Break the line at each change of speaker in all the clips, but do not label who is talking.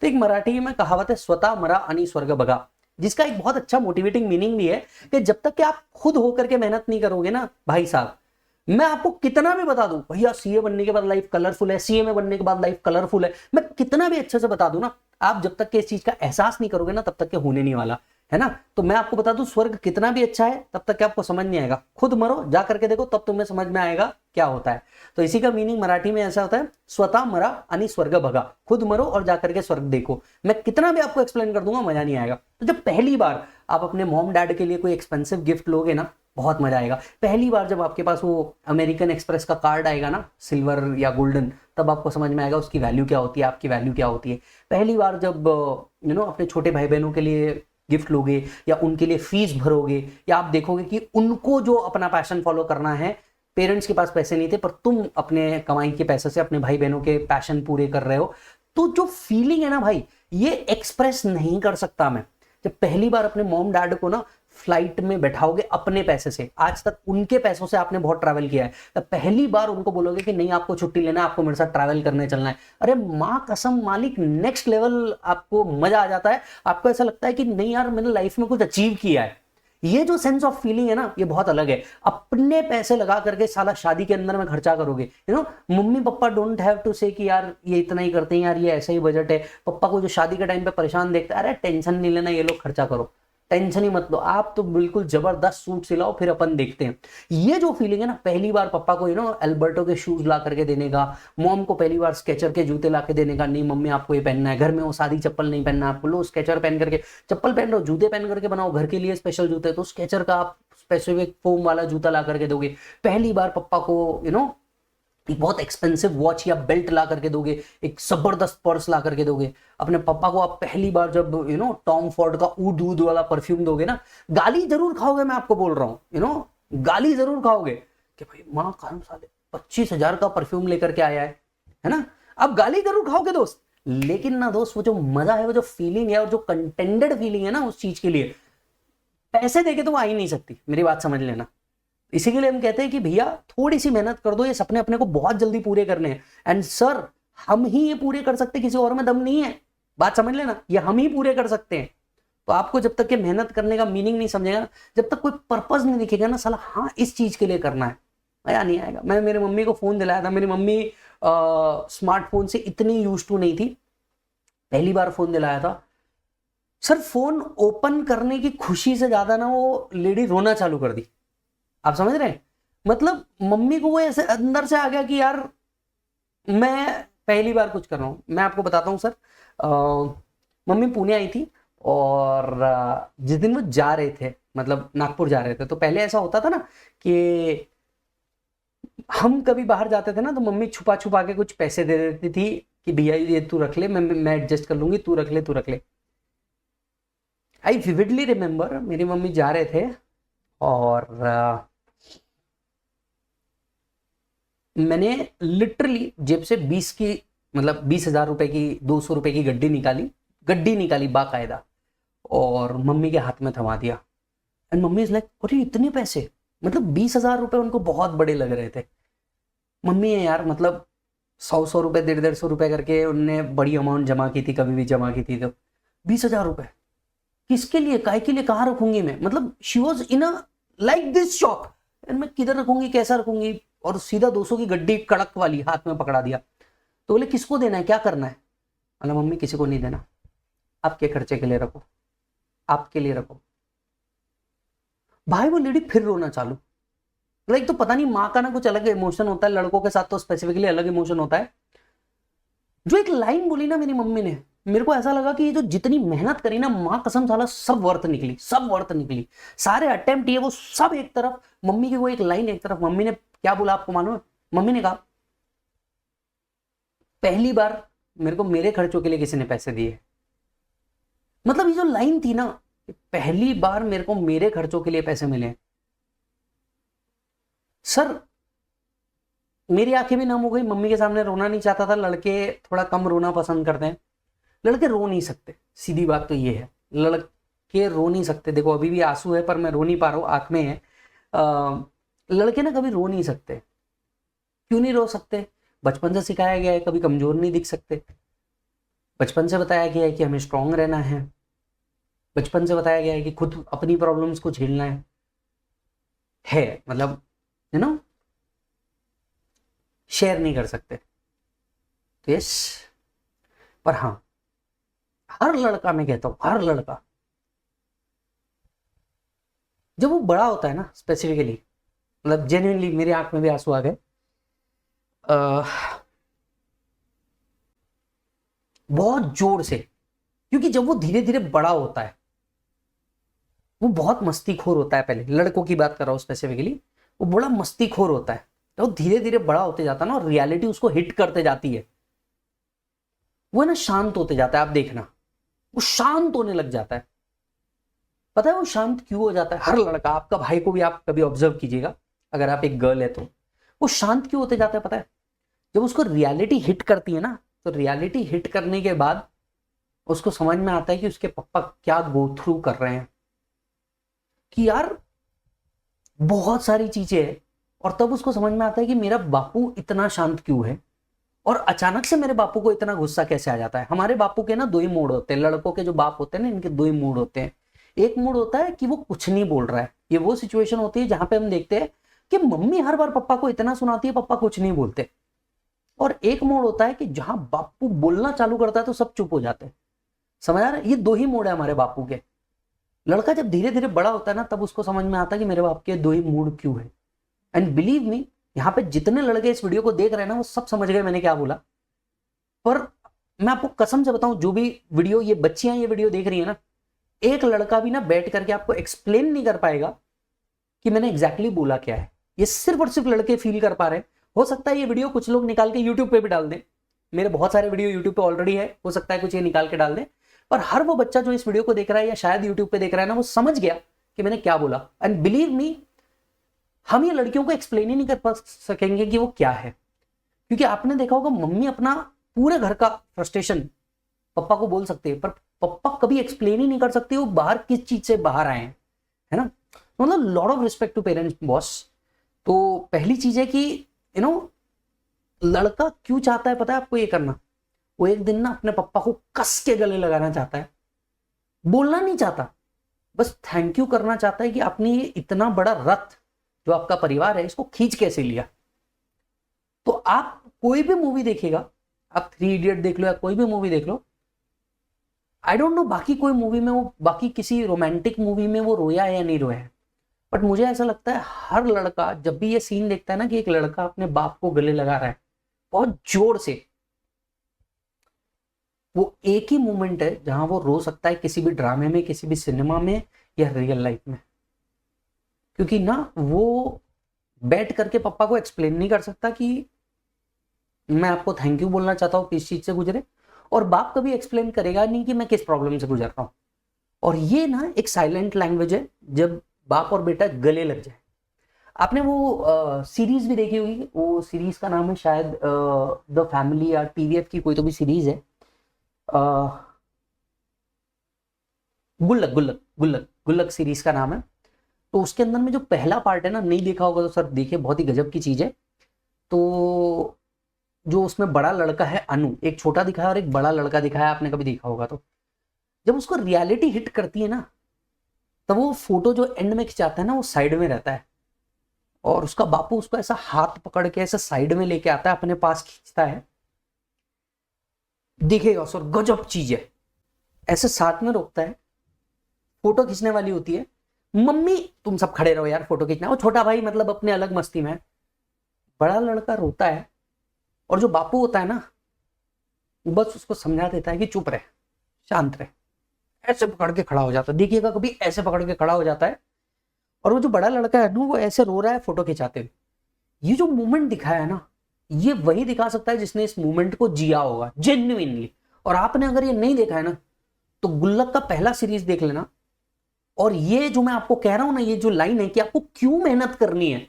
तो एक मराठी में कहावत है, स्वतः मरा आणि स्वर्ग बघा, जिसका एक बहुत अच्छा मोटिवेटिंग मीनिंग भी है कि जब तक कि आप खुद होकर के मेहनत नहीं करोगे ना भाई साहब, मैं आपको कितना भी बता दूं भैया सीए बनने के बाद लाइफ कलरफुल है, सीए में बनने के बाद लाइफ कलरफुल है, मैं कितना भी अच्छे से बता दूं ना, आप जब तक के इस चीज का एहसास नहीं करोगे ना तब तक के होने नहीं वाला है ना। तो मैं आपको बता दूं, स्वर्ग कितना भी अच्छा है तब तक के आपको समझ नहीं आएगा, खुद मरो जा करके देखो तब तुम्हें समझ में आएगा क्या होता है। तो इसी का मीनिंग मराठी में ऐसा होता है, स्वतः मरा आणि स्वर्ग भगा, खुद मरो और जाकर के स्वर्ग देखो। मैं कितना भी आपको एक्सप्लेन कर दूंगा मजा नहीं आएगा। तो जब पहली बार आप अपने मॉम डैड के लिए कोई एक्सपेंसिव गिफ्ट लोगे ना, बहुत मजा आएगा। पहली बार जब आपके पास वो अमेरिकन एक्सप्रेस का कार्ड आएगा ना, सिल्वर या गोल्डन, तब आपको समझ में आएगा उसकी वैल्यू क्या होती है, आपकी वैल्यू क्या होती है। पहली बार जब अपने छोटे भाई बहनों के लिए गिफ्ट लोगे या उनके लिए फीस भरोगे, या आप देखोगे कि उनको जो अपना पैशन फॉलो करना है, पेरेंट्स के पास पैसे नहीं थे पर तुम अपने कमाई के पैसे से अपने भाई बहनों के पैशन पूरे कर रहे हो, तो जो फीलिंग है ना भाई, ये एक्सप्रेस नहीं कर सकता मैं। जब पहली बार अपने मॉम डैड को ना फ्लाइट में बैठाओगे अपने पैसे से, आज तक उनके पैसों से आपने बहुत ट्रैवल किया है, तो पहली बार उनको बोलोगे कि नहीं आपको छुट्टी लेना है, आपको मेरे साथ ट्रैवल करने चलना है, अरे माँ कसम मालिक नेक्स्ट लेवल आपको मजा आ जाता है। आपको ऐसा लगता है कि नहीं यार मैंने लाइफ में कुछ अचीव किया है। ये जो सेंस ऑफ फीलिंग है ना, ये बहुत अलग है। अपने पैसे लगा करके साला शादी के अंदर में खर्चा करोगे, mummy papa don't have to से कि यार ये इतना ही करते हैं, यार ये ऐसा ही बजट है। पप्पा को जो शादी के टाइम पे परेशान देखते हैं, अरे टेंशन नहीं लेना, ये लोग खर्चा करो, टेंशन ही मत लो, आप तो बिल्कुल जबरदस्त सूट सिलाओ फिर अपन देखते हैं। ये जो फीलिंग है ना, पहली बार पापा को एल्बर्टो के शूज ला करके देने का, मॉम को पहली बार स्केचर के जूते ला के देने का, नहीं मम्मी आपको ये पहनना है, घर में वो सादी चप्पल नहीं पहनना आपको, लो स्केचर पहन करके, चप्पल पहन रहे हो जूते पहन करके बनाओ, घर के लिए स्पेशल जूते, तो स्केचर का आप स्पेसिफिक फोम वाला जूता ला करके दोगे। पहली बार पापा को एक बहुत एक्सपेंसिव वॉच या बेल्ट ला करके दोगे, एक जबरदस्त पर्स ला करके दोगे। अपने पापा को आप पहली बार जब टॉम फोर्ड का ऊद ऊद वाला परफ्यूम दोगे ना, गाली जरूर खाओगे, मैं आपको बोल रहा हूँ, गाली जरूर खाओगे कि भाई माँ काम साले 25,000 का परफ्यूम लेकर के आया है ना, आप गाली जरूर खाओगे दोस्त। लेकिन ना दोस्त, वो जो मजा है, वो जो फीलिंग है और जो कंटेंटेड फीलिंग है ना उस चीज के लिए, पैसे देके तो वो आ ही नहीं सकती, मेरी बात समझ लेना। इसी के लिए हम कहते हैं कि भैया थोड़ी सी मेहनत कर दो, ये सपने अपने को बहुत जल्दी पूरे करने हैं। एंड सर हम ही ये पूरे कर सकते, किसी और में दम नहीं है, बात समझ लेना, ये हम ही पूरे कर सकते हैं। तो आपको जब तक कि मेहनत करने का मीनिंग नहीं समझेगा, जब तक कोई पर्पस नहीं दिखेगा ना साला हाँ इस चीज के लिए करना है, मजा नहीं आएगा। मैं मेरी मम्मी को फोन दिलाया था, मेरी मम्मी स्मार्टफोन से इतनी यूज टू नहीं थी, पहली बार फोन दिलाया था सर, फोन ओपन करने की खुशी से ज्यादा ना वो लेडी रोना चालू कर दी। आप समझ रहे हैं, मतलब मम्मी को वो ऐसे अंदर से आ गया कि यार मैं पहली बार कुछ कर रहा हूं। मैं आपको बताता हूं सर, मम्मी पुणे आई थी और जिस दिन वो जा रहे थे, मतलब नागपुर जा रहे थे, तो पहले ऐसा होता था ना कि हम कभी बाहर जाते थे ना तो मम्मी छुपा छुपा के कुछ पैसे दे देती थी कि भैया ये तू रख ले, मैं एडजस्ट कर लूंगी, तू रख ले तू रख ले। आई विविडली रिमेम्बर मेरी मम्मी जा रहे थे और मैंने लिटरली जेब से 20 की, मतलब 20,000 रुपए की, 200 रुपए की गड्डी निकाली बाकायदा और मम्मी के हाथ में थमा दिया। एंड मम्मी इज लाइक अरे इतने पैसे, मतलब 20,000 रुपए उनको बहुत बड़े लग रहे थे। मम्मी है यार, मतलब 100 रुपए 150 रुपए करके उनने बड़ी अमाउंट जमा की थी, कभी भी जमा की थी। तो 20,000 रुपए किसके लिए, काय के लिए, कहाँ रखूंगी मैं, मतलब she was in a like this shock, मैं किधर रखूंगी, कैसा रखूंगी, और सीधा 200 की गड्डी कड़क वाली हाथ में पकड़ा दिया। तो बोले किसको देना है, क्या करना है? बोला मम्मी किसी को नहीं देना, आपके खर्चे के लिए रखो, आपके लिए रखो। भाई वो लेडी फिर रोना चालू, लाइक तो पता नहीं माँ का ना कुछ अलग इमोशन होता है, लड़कों के साथ तो स्पेसिफिकली अलग इमोशन होता है। जो एक लाइन बोली ना मेरी मम्मी ने, मेरे को ऐसा लगा कि ये जो जितनी मेहनत करी ना, माँ कसम साला सब वर्थ निकली, सब वर्थ निकली। सारे अटेम्प्ट ये वो सब एक तरफ, मम्मी की वो एक लाइन एक तरफ। मम्मी ने क्या बोला आपको मालूम है? मम्मी ने कहा पहली बार मेरे को मेरे खर्चों के लिए किसी ने पैसे दिए। मतलब ये जो लाइन थी ना, पहली बार मेरे को मेरे खर्चों के लिए पैसे मिले। सर मेरी आंखें भी नम हो गई, मम्मी के सामने रोना नहीं चाहता था, लड़के थोड़ा कम रोना पसंद करते हैं, लड़के रो नहीं सकते, सीधी बात तो ये है, लड़के रो नहीं सकते। देखो अभी भी आंसू है पर मैं रो नहीं पा रहा हूं, आंख में है। लड़के ना कभी रो नहीं सकते। क्यों नहीं रो सकते? बचपन से सिखाया गया है, कभी कमजोर नहीं दिख सकते। बचपन से बताया गया है कि हमें स्ट्रांग रहना है, बचपन से बताया गया है कि खुद अपनी प्रॉब्लम्स को झेलना है मतलब यू नो शेयर नहीं कर सकते। तो यस, पर हाँ हर लड़का, मैं कहता हूं हर लड़का जब वो बड़ा होता है ना, स्पेसिफिकली मतलब जेन्युइनली मेरी आंख में भी आंसू आ गए, बहुत जोर से, क्योंकि जब वो धीरे धीरे बड़ा होता है वो बहुत मस्तीखोर होता है। पहले लड़कों की बात कर रहा हूं स्पेसिफिकली, वो बड़ा मस्तीखोर होता है। तो धीरे धीरे बड़ा होते जाता है ना, और रियलिटी उसको हिट करते जाती है, वो है ना शांत होते जाता है। आप देखना वो शांत होने लग जाता है। पता है वो शांत क्यों हो जाता है? हर लड़का, आपका भाई को भी आप कभी ऑब्जर्व कीजिएगा, अगर आप एक गर्ल है तो वो शांत क्यों होते जाता है पता है? जब उसको रियलिटी हिट करती है ना, तो रियलिटी हिट करने के बाद उसको समझ में आता है कि उसके पापा क्या गो थ्रू कर रहे हैं, कि यार बहुत सारी चीजें हैं। और तब उसको समझ में आता है कि मेरा बापू इतना शांत क्यों है, और अचानक से मेरे बापू को इतना गुस्सा कैसे आ जाता है। हमारे बापू के ना दो ही मूड होते हैं, लड़कों के जो बाप होते हैं ना, इनके दो ही मूड होते हैं। एक मूड होता है कि वो कुछ नहीं बोल रहा है, ये वो सिचुएशन होती है जहां पे हम देखते हैं कि मम्मी हर बार पापा को इतना सुनाती है, पापा कुछ नहीं बोलते। और एक मोड होता है कि जहां बापू बोलना चालू करता है तो सब चुप हो जाते हैं। समझ आ रहा है? ये दो ही मोड है हमारे बापू के। लड़का जब धीरे धीरे बड़ा होता है ना, तब उसको समझ में आता है कि मेरे बाप के दो ही मूड क्यों है। एंड बिलीव मी, यहाँ पे जितने लड़के इस वीडियो को देख रहे हैं ना, वो सब समझ गए मैंने क्या बोला। पर मैं आपको कसम से बताऊं, जो भी वीडियो ये बच्चियां ये वीडियो देख रही है ना, एक लड़का भी ना बैठ करके आपको एक्सप्लेन नहीं कर पाएगा कि मैंने एग्जैक्टली बोला क्या है। ये सिर्फ और सिर्फ लड़के फील कर पा रहे हैं। हो सकता है ये वीडियो कुछ लोग निकाल के यूट्यूब पे भी डाल दें, मेरे बहुत सारे वीडियो यूट्यूब पे ऑलरेडी है, हो सकता है कुछ ये निकाल के डाल दें। पर हर वो बच्चा जो इस वीडियो को देख रहा है या शायद यूट्यूब पे देख रहा है ना, वो समझ गया कि मैंने क्या बोला। एंड बिलीव मी, हम ये लड़कियों को एक्सप्लेन ही नहीं कर पा सकेंगे कि वो क्या है, क्योंकि आपने देखा होगा मम्मी अपना पूरे घर का फ्रस्ट्रेशन पापा को बोल सकते हैं, पर पापा कभी एक्सप्लेन ही नहीं कर सकते वो बाहर किस चीज से बाहर आए हैं, है ना। मतलब lot of respect to parents boss. तो पहली चीज है कि यू नो लड़का क्यों चाहता है पता है आपको ये करना? वो एक दिन ना अपने पापा को कस के गले लगाना चाहता है, बोलना नहीं चाहता, बस थैंक यू करना चाहता है कि आपने ये इतना बड़ा रथ जो आपका परिवार है इसको खींच कैसे लिया। तो आप कोई भी मूवी देखिएगा, आप 3 इडियट देख लो या कोई भी मूवी देख लो, आई डोंट नो बाकी कोई मूवी में वो, बाकी किसी रोमांटिक मूवी में वो रोया है या नहीं रोया है, बट मुझे ऐसा लगता है हर लड़का जब भी ये सीन देखता है ना कि एक लड़का अपने बाप को गले लगा रहा है बहुत जोर से, वो एक ही मोमेंट है जहां वो रो सकता है, किसी भी ड्रामे में, किसी भी सिनेमा में या रियल लाइफ में। क्योंकि ना वो बैठ करके पापा को एक्सप्लेन नहीं कर सकता कि मैं आपको थैंक यू बोलना चाहता हूँ किस चीज से गुजरे, और बाप कभी एक्सप्लेन करेगा नहीं कि मैं किस प्रॉब्लम से गुजर रहा हूँ। और ये ना एक साइलेंट लैंग्वेज है जब बाप और बेटा गले लग जाए। आपने वो सीरीज भी देखी होगी, वो सीरीज का नाम है शायद द फैमिली या टीवीएफ की कोई तो भी सीरीज है, गुल्लक गुल्लक गुल्लक गुल्लक सीरीज का नाम है। तो उसके अंदर में जो पहला पार्ट है ना, नहीं देखा होगा तो सर देखिए, बहुत ही गजब की चीज है। तो जो उसमें बड़ा लड़का है अनु, एक छोटा दिखाया और एक बड़ा लड़का दिखाया, आपने कभी देखा होगा तो जब उसको रियलिटी हिट करती है ना, तब वो फोटो जो एंड में खिंचाता है ना, वो साइड में रहता है, और उसका बापू उसको ऐसा हाथ पकड़ के ऐसा साइड में लेके आता है, अपने पास खींचता है। दिखेगा सर, गजब चीज है। ऐसे साथ में रोकता है, फोटो खींचने वाली होती है, मम्मी तुम सब खड़े रहो यार फोटो खींचना, वो छोटा भाई मतलब अपने अलग मस्ती में, बड़ा लड़का रोता है, और जो बापू होता है ना, बस उसको समझा देता है कि चुप रहे, शांत रहे, ऐसे पकड़ के खड़ा हो जाता है। देखिएगा कभी ऐसे पकड़ के खड़ा हो जाता है, और वो जो बड़ा लड़का है ना, वो ऐसे रो रहा है फोटो खिंचाते हुए। ये जो मूवमेंट दिखाया है ना, ये वही दिखा सकता है जिसने इस मूवमेंट को जिया होगा जेन्युइनली। और आपने अगर ये नहीं देखा है ना, तो गुल्लक का पहला सीरीज देख लेना। और ये जो मैं आपको कह रहा हूं ना, ये जो लाइन है कि आपको क्यों मेहनत करनी है,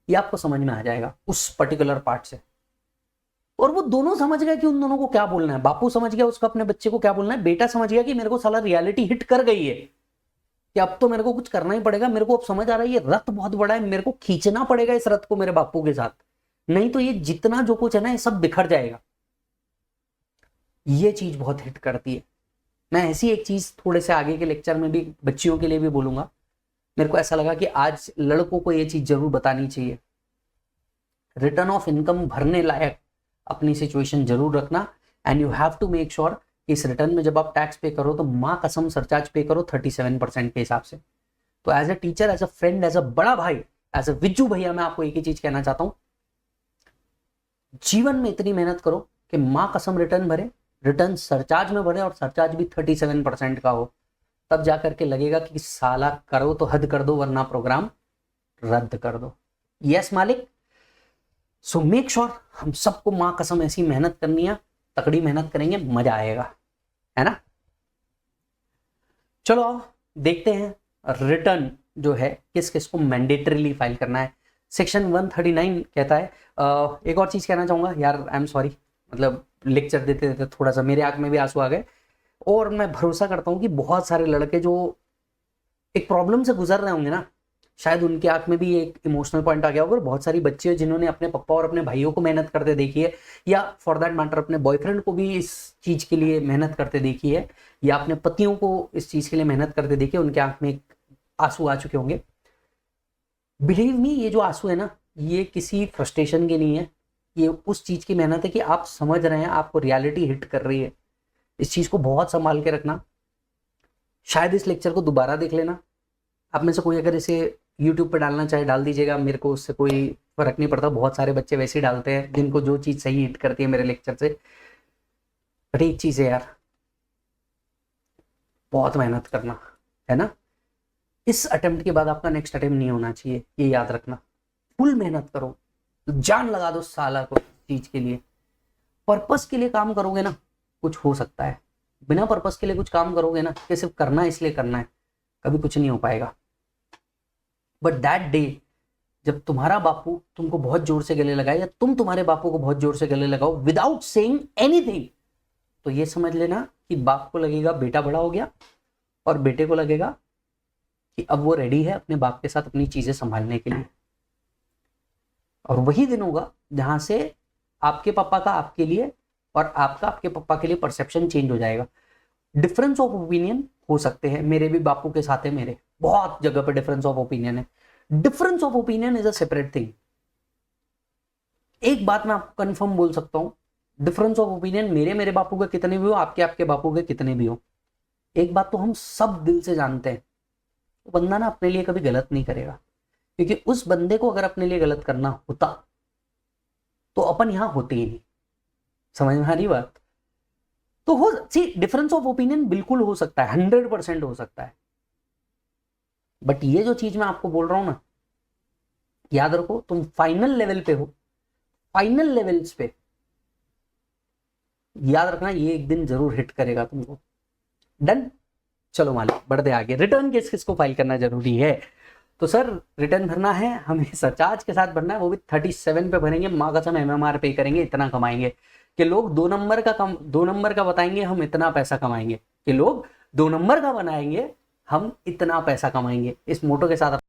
ये आपको समझ में आ जाएगा उस पर्टिकुलर पार्ट से। और वो दोनों समझ गए कि उन दोनों को क्या बोलना है। बापू समझ गया उसका अपने बच्चे को क्या बोलना है, बेटा समझ गया कि मेरे को साला रियलिटी हिट कर गई है कि अब तो मेरे को कुछ करना ही पड़ेगा, मेरे को अब समझ आ रहा है ये रथ बहुत बड़ा है, मेरे को खींचना पड़ेगा इस रथ को मेरे बापू के साथ, नहीं तो ये जितना जो कुछ है ना ये सब बिखर जाएगा। ये चीज बहुत हिट करती है। मैं ऐसी एक चीज थोड़े से आगे के लेक्चर में भी बच्चियों के लिए भी बोलूंगा। मेरे को ऐसा लगा कि आज लड़कों को ये चीज जरूर बतानी चाहिए। रिटर्न ऑफ इनकम भरने लायक अपनी सिचुएशन जरूर रखना, and you have to make sure कि इस रिटर्न में जब आप टैक्स पे करो तो माँ कसम सरचार्ज पे करो 37% के हिसाब से। तो as a teacher, as a friend, as a बड़ा भाई, एज अ विज्जू भैया, मैं आपको एक ही चीज कहना चाहता हूं, जीवन में इतनी मेहनत करो कि माँ कसम रिटर्न भरे, रिटर्न सरचार्ज में भरे और सरचार्ज भी 37% का हो। तब जाकर के लगेगा कि साला करो तो हद कर दो वरना प्रोग्राम रद्द कर दो। यस मालिक। सो मेक श्योर हम सबको माँ कसम ऐसी मेहनत करनी है, तकड़ी मेहनत करेंगे, मजा आएगा, है ना। चलो देखते हैं रिटर्न जो है किस किस को मैंडेटरीली फाइल करना है। सेक्शन 139 कहता है, एक और चीज कहना चाहूंगा यार, आई एम सॉरी, मतलब लेक्चर देते देते थोड़ा सा मेरे आंख में भी आंसू आ गए। और मैं भरोसा करता हूँ कि बहुत सारे लड़के जो एक प्रॉब्लम से गुजर रहे होंगे ना, शायद उनके आंख में भी एक इमोशनल पॉइंट आ गया होगा। और बहुत सारी बच्चे जिन्होंने अपने पापा और अपने भाइयों को मेहनत करते देखी है, या फॉर दैट मैटर अपने बॉयफ्रेंड को भी इस चीज के लिए मेहनत करते देखी है, या अपने पतियों को इस चीज के लिए मेहनत करते देखी है, उनके आंख में एक आंसू आ चुके होंगे। बिलीव मी, ये जो आंसू है ना, ये किसी फ्रस्ट्रेशन के नहीं है, ये उस चीज की मेहनत है कि आप समझ रहे हैं, आपको रियलिटी हिट कर रही है। इस चीज को बहुत संभाल के रखना। शायद इस लेक्चर को दोबारा देख लेना। आप में से कोई अगर इसे यूट्यूब पर डालना चाहे डाल दीजिएगा, मेरे को उससे कोई फर्क नहीं पड़ता। बहुत सारे बच्चे वैसे ही डालते हैं जिनको जो चीज सही हिट करती है मेरे लेक्चर से। बट एक चीज है यार, बहुत मेहनत करना है ना। इस अटेम्प्ट के बाद आपका नेक्स्ट अटेम्प्ट नहीं होना चाहिए, ये याद रखना। फुल मेहनत करो, जान लगा दो साला को चीज के लिए। पर्पस के लिए काम करोगे ना, कुछ हो सकता है। बिना पर्पस के लिए कुछ काम करोगे ना, कि सिर्फ करना है इसलिए करना है, कभी कुछ नहीं हो पाएगा। बट दैट डे जब तुम्हारा बापू तुमको बहुत जोर से गले लगाए, या तुम तुम्हारे बापू को बहुत जोर से गले लगाओ विदाउट सेइंग एनीथिंग, तो ये समझ लेना कि बाप को लगेगा बेटा बड़ा हो गया, और बेटे को लगेगा कि अब वो रेडी है अपने बाप के साथ अपनी चीजें संभालने के लिए। और वही दिन होगा जहां से आपके पापा का आपके लिए और आपका आपके पापा के लिए परसेप्शन चेंज हो जाएगा। डिफरेंस ऑफ ओपिनियन हो सकते हैं, मेरे भी बापू के साथ है, मेरे बहुत जगह पे डिफरेंस ऑफ ओपिनियन है। Difference of opinion is a separate thing. एक बात मैं आपको कंफर्म बोल सकता हूं, डिफरेंस ऑफ ओपिनियन मेरे बापू के कितने भी हो, आपके आपके बापू के कितने भी हो, एक बात तो हम सब दिल से जानते हैं, वो बंदा ना अपने लिए कभी गलत नहीं करेगा। क्योंकि उस बंदे को अगर अपने लिए गलत करना होता तो अपन यहां होते ही नहीं। समझ में आ रही बात। तो हो सी डिफरेंस ऑफ ओपिनियन बिल्कुल हो सकता है, 100% हो सकता है। बट ये जो चीज मैं आपको बोल रहा हूं ना, याद रखो तुम फाइनल लेवल पे हो, फाइनल लेवल्स पे याद रखना ये एक दिन जरूर हिट करेगा तुमको। डन। चलो मालिक बढ़ते आगे। रिटर्न किस किस को फाइल करना जरूरी है। तो सर रिटर्न भरना है हमें सरचार्ज के साथ भरना है, वो भी 37 पे भरेंगे, माँ कसम MMR पे करेंगे, इतना कमाएंगे कि लोग 2 नंबर का बताएंगे हम इतना पैसा कमाएंगे, कि लोग 2 नंबर का बनाएंगे हम इतना पैसा कमाएंगे। इस मोटो के साथ